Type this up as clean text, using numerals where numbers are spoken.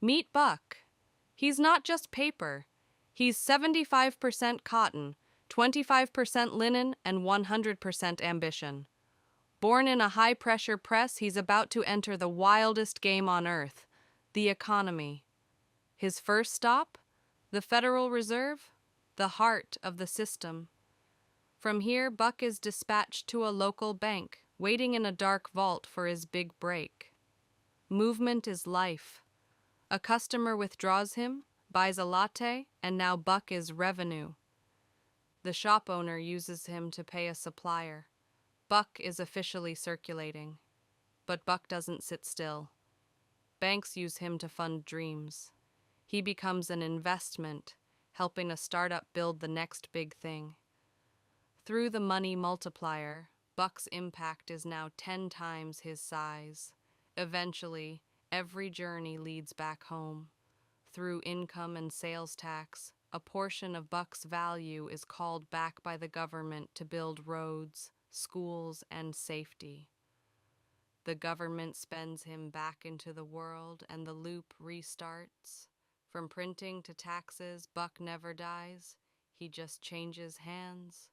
Meet Buck. He's not just paper. He's 75% cotton, 25% linen, and 100% ambition. Born in a high-pressure press, he's about to enter the wildest game on earth, the economy. His first stop? The Federal Reserve, the heart of the system. From here, Buck is dispatched to a local bank, waiting in a dark vault for his big break. Movement is life. A customer withdraws him, buys a latte, and now Buck is revenue. The shop owner uses him to pay a supplier. Buck is officially circulating. But Buck doesn't sit still. Banks use him to fund dreams. He becomes an investment, helping a startup build the next big thing. Through the money multiplier, Buck's impact is now 10 times his size. Eventually, every journey leads back home. Through income and sales tax, a portion of Buck's value is called back by the government to build roads, schools, and safety. The government spends him back into the world, and the loop restarts. From printing to taxes, Buck never dies. He just changes hands.